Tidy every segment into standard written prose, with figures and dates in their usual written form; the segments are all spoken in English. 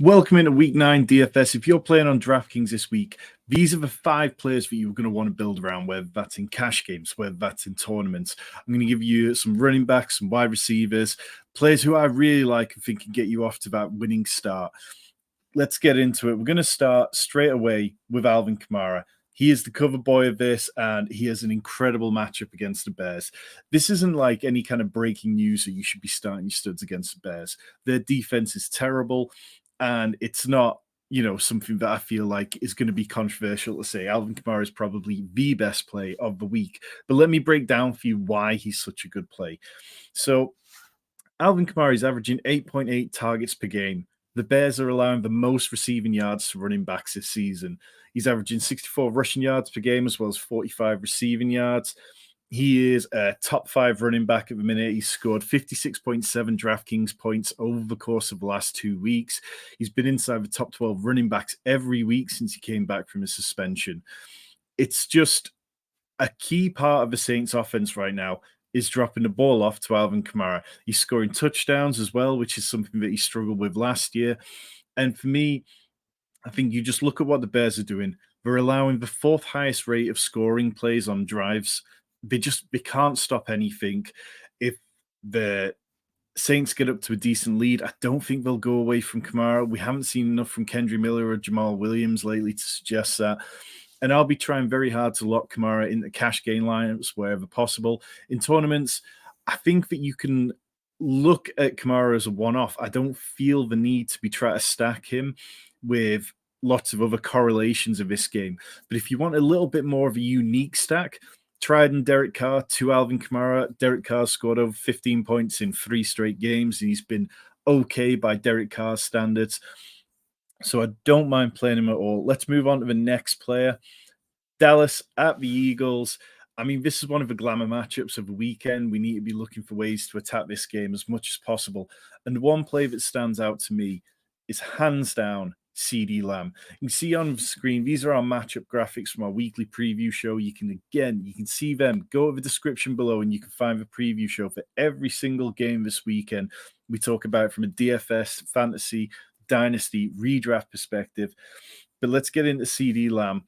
Welcome into Week 9 DFS. If you're playing on Draftkings this week, these are the 5 players that you're going to want to build around, whether that's in cash games, whether that's in tournaments. I'm going to give you some running backs, some wide receivers, players who I really like and think can get you off to that winning start. Let's get into it. We're going to start straight away with Alvin Kamara. He is the cover boy of this, and he has an incredible matchup against the Bears. This isn't like any kind of breaking news that you should be starting your studs against the Bears. Their defense is terrible. And it's not, something that I feel like is going to be controversial to say. Alvin Kamara is probably the best play of the week. But let me break down for you why he's such a good play. So Alvin Kamara is averaging 8.8 targets per game. The Bears are allowing the most receiving yards to running backs this season. He's averaging 64 rushing yards per game as well as 45 receiving yards. He is a top 5 running back at the minute. He's scored 56.7 DraftKings points over the course of the last 2 weeks. He's been inside the top 12 running backs every week since he came back from his suspension. It's just a key part of the Saints offense right now is dropping the ball off to Alvin Kamara. He's scoring touchdowns as well, which is something that he struggled with last year. And for me, I think you just look at what the Bears are doing. They're allowing the 4th highest rate of scoring plays on drives. They can't stop anything. If the Saints get up to a decent lead, I don't think they'll go away from Kamara. We haven't seen enough from Kendry Miller or Jamal Williams lately to suggest that. And I'll be trying very hard to lock Kamara into cash gain lineups wherever possible. In tournaments, I think that you can look at Kamara as a one-off. I don't feel the need to be trying to stack him with lots of other correlations of this game. But if you want a little bit more of a unique stack, tried in Derek Carr to Alvin Kamara. Derek Carr scored over 15 points in 3 straight games, and he's been okay by Derek Carr's standards. So I don't mind playing him at all. Let's move on to the next player. Dallas at the Eagles. I mean, this is one of the glamour matchups of the weekend. We need to be looking for ways to attack this game as much as possible. And one play that stands out to me is hands down CeeDee Lamb. You can see on the screen, these are our matchup graphics from our weekly preview show. You can see them. Go to the description below and you can find the preview show for every single game this weekend. We talk about it from a DFS, fantasy, dynasty, redraft perspective. But let's get into CeeDee Lamb.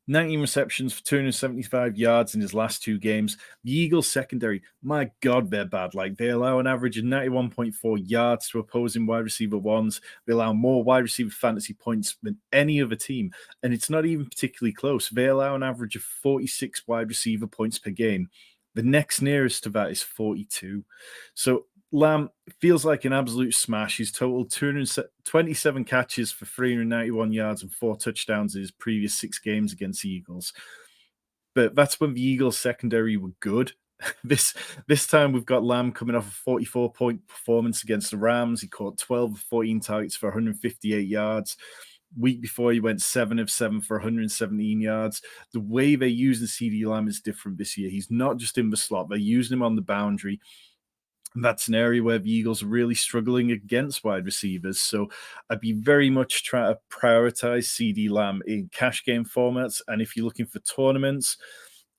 19 receptions for 275 yards in his last 2 games. The Eagles secondary, my God, they're bad. Like, they allow an average of 91.4 yards to opposing wide receiver ones. They allow more wide receiver fantasy points than any other team. And it's not even particularly close. They allow an average of 46 wide receiver points per game. The next nearest to that is 42. So Lamb feels like an absolute smash. He's totaled 227 catches for 391 yards and 4 touchdowns in his previous 6 games against the Eagles. But that's when the Eagles secondary were good. This time we've got Lamb coming off a 44-point performance against the Rams. He caught 12 of 14 targets for 158 yards. Week before, he went 7 of 7 for 117 yards. The way they're using CeeDee Lamb is different this year. He's not just in the slot. They're using him on the boundary. That's an area where the Eagles are really struggling against wide receivers. So I'd be very much trying to prioritize CeeDee Lamb in cash game formats. And if you're looking for tournaments,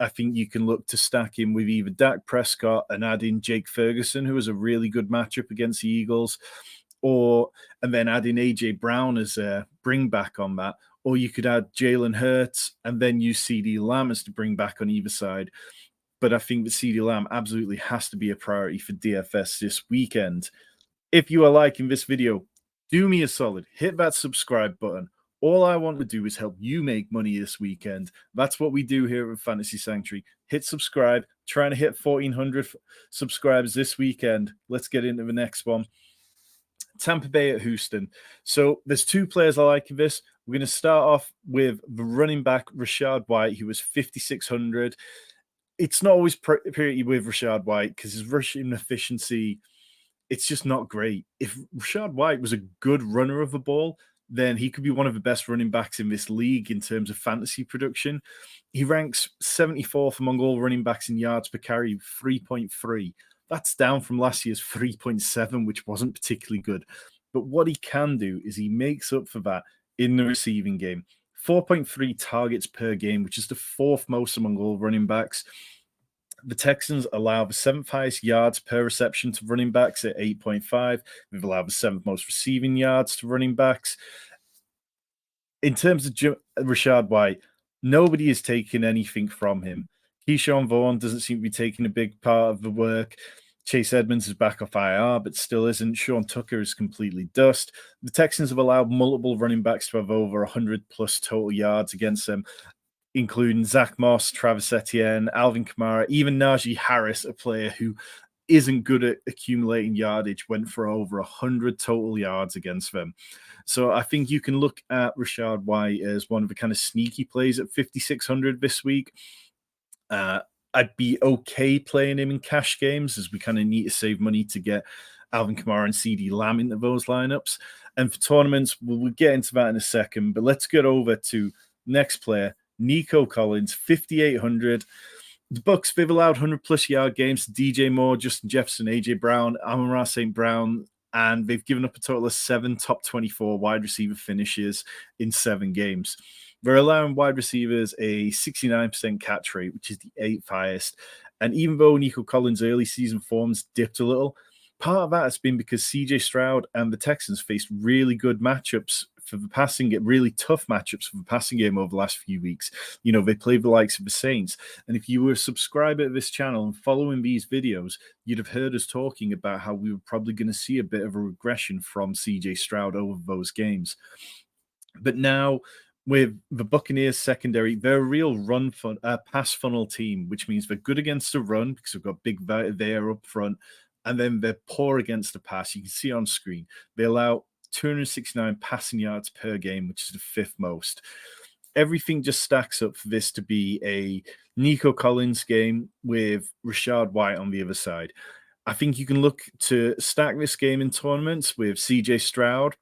I think you can look to stack him with either Dak Prescott and add in Jake Ferguson, who was a really good matchup against the Eagles, and then add in AJ Brown as a bring back on that. Or you could add Jalen Hurts and then use CeeDee Lamb as to bring back on either side. But I think that CeeDee Lamb absolutely has to be a priority for DFS this weekend. If you are liking this video, do me a solid. Hit that subscribe button. All I want to do is help you make money this weekend. That's what we do here at Fantasy Sanctuary. Hit subscribe. Trying to hit 1,400 subscribers this weekend. Let's get into the next one. Tampa Bay at Houston. So there's 2 players I like in this. We're going to start off with the running back, Rachaad White, who was 5,600. It's not always pretty with Rachaad White because his rushing efficiency, it's just not great. If Rachaad White was a good runner of the ball, then he could be one of the best running backs in this league in terms of fantasy production. He ranks 74th among all running backs in yards per carry, 3.3. That's down from last year's 3.7, which wasn't particularly good. But what he can do is he makes up for that in the receiving game. 4.3 targets per game, which is the 4th most among all running backs. The Texans allow the seventh highest yards per reception to running backs at 8.5. They've allowed the seventh most receiving yards to running backs. In terms of Rachaad White, nobody is taking anything from him. Keyshawn Vaughn doesn't seem to be taking a big part of the work. Chase Edmonds is back off IR, but still isn't. Sean Tucker is completely dust. The Texans have allowed multiple running backs to have over 100 plus total yards against them, including Zach Moss, Travis Etienne, Alvin Kamara, even Najee Harris, a player who isn't good at accumulating yardage, went for over 100 total yards against them. So I think you can look at Rachaad White as one of the kind of sneaky plays at 5,600 this week. I'd be okay playing him in cash games, as we kind of need to save money to get Alvin Kamara and CeeDee Lamb into those lineups. And for tournaments, we'll get into that in a second, but let's get over to next player, Nico Collins, 5,800. The Bucs, they've allowed 100 plus yard games to DJ Moore, Justin Jefferson, AJ Brown, Amon-Ra St. Brown, and they've given up a total of 7 top 24 wide receiver finishes in 7 games. They're allowing wide receivers a 69% catch rate, which is the 8th highest. And even though Nico Collins' early season forms dipped a little, part of that has been because CJ Stroud and the Texans faced really good matchups for the passing game, really tough matchups for the passing game over the last few weeks. You know, they played the likes of the Saints. And if you were a subscriber to this channel and following these videos, you'd have heard us talking about how we were probably going to see a bit of a regression from CJ Stroud over those games. But now, with the Buccaneers secondary, they're a real pass funnel team, which means they're good against the run because they've got big there up front, and then they're poor against the pass. You can see on screen they allow 269 passing yards per game, which is the 5th most. Everything just stacks up for this to be a Nico Collins game with Rachaad White on the other side. I think you can look to stack this game in tournaments with CJ Stroud.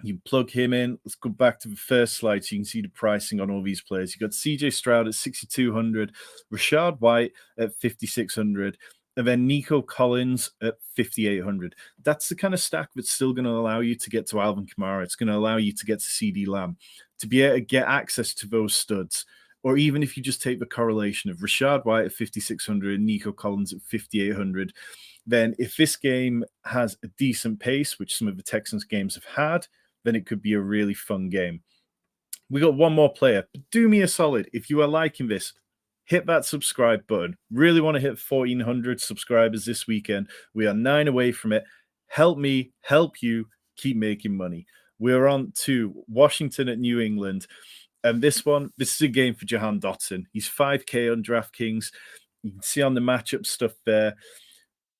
You plug him in. Let's go back to the first slide so you can see the pricing on all these players. You got CJ Stroud at 6,200, Rachaad White at 5,600, and then Nico Collins at 5,800. That's the kind of stack that's still going to allow you to get to Alvin Kamara. It's going to allow you to get to CeeDee Lamb, to be able to get access to those studs. Or even if you just take the correlation of Rachaad White at 5,600 and Nico Collins at 5,800, then if this game has a decent pace, which some of the Texans games have had, then it could be a really fun game. We got one more player, but do me a solid. If you are liking this, hit that subscribe button. Really want to hit 1,400 subscribers this weekend. We are 9 away from it. Help me, help you, keep making money. We're on to Washington at New England. And this is a game for Jahan Dotson. He's 5K on DraftKings. You can see on the matchup stuff there.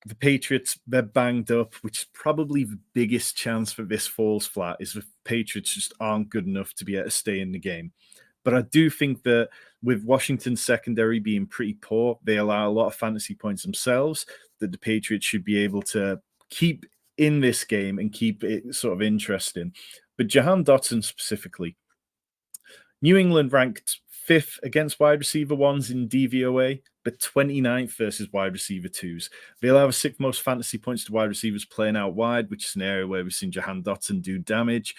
The Patriots, they're banged up, which is probably the biggest chance for this falls flat, is the Patriots just aren't good enough to be able to stay in the game. But I do think that with Washington's secondary being pretty poor, they allow a lot of fantasy points themselves, that the Patriots should be able to keep in this game and keep it sort of interesting. But Jahan Dotson specifically, New England ranked 5th against wide receiver 1s in DVOA, but 29th versus wide receiver 2s. They allow the 6th most fantasy points to wide receivers playing out wide, which is an area where we've seen Jahan Dotson do damage.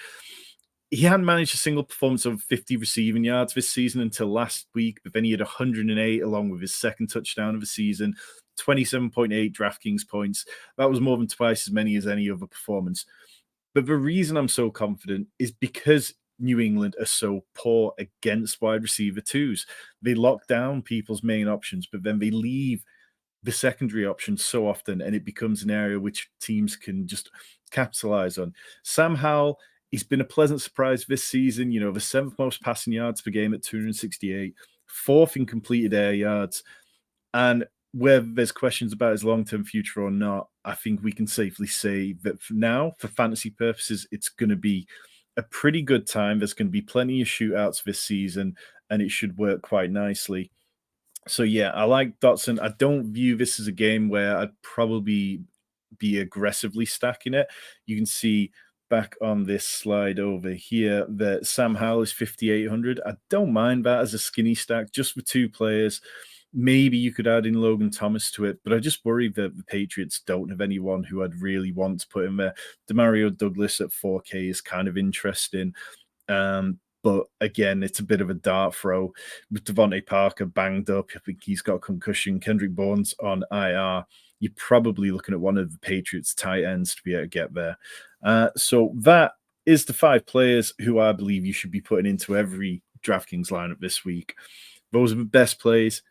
He hadn't managed a single performance of 50 receiving yards this season until last week, but then he had 108 along with his 2nd touchdown of the season, 27.8 DraftKings points. That was more than twice as many as any other performance. But the reason I'm so confident is because New England are so poor against wide receiver 2s. They lock down people's main options, but then they leave the secondary options so often, and it becomes an area which teams can just capitalize on. Sam Howell, he's been a pleasant surprise this season. You know, the 7th most passing yards per game at 268, 4th in completed air yards. And whether there's questions about his long-term future or not, I think we can safely say that for now, for fantasy purposes, it's going to be a pretty good time. There's going to be plenty of shootouts this season, and it should work quite nicely. So, yeah, I like Dotson. I don't view this as a game where I'd probably be aggressively stacking it. You can see back on this slide over here that Sam Howell is 5,800. I don't mind that as a skinny stack, just for 2 players. Maybe you could add in Logan Thomas to it, but I just worry that the Patriots don't have anyone who I'd really want to put in there. Demario Douglas at 4K is kind of interesting. But again, it's a bit of a dart throw with Devontae Parker banged up. I think he's got a concussion. Kendrick Bourne's on IR. You're probably looking at one of the Patriots tight ends to be able to get there. So that is the 5 players who I believe you should be putting into every DraftKings lineup this week. Those are the best plays.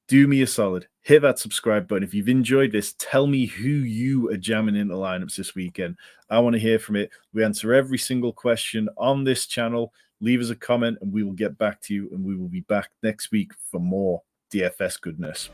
Do me a solid. Hit that subscribe button. If you've enjoyed this, tell me who you are jamming into lineups this weekend. I want to hear from it. We answer every single question on this channel. Leave us a comment and we will get back to you, and we will be back next week for more DFS goodness.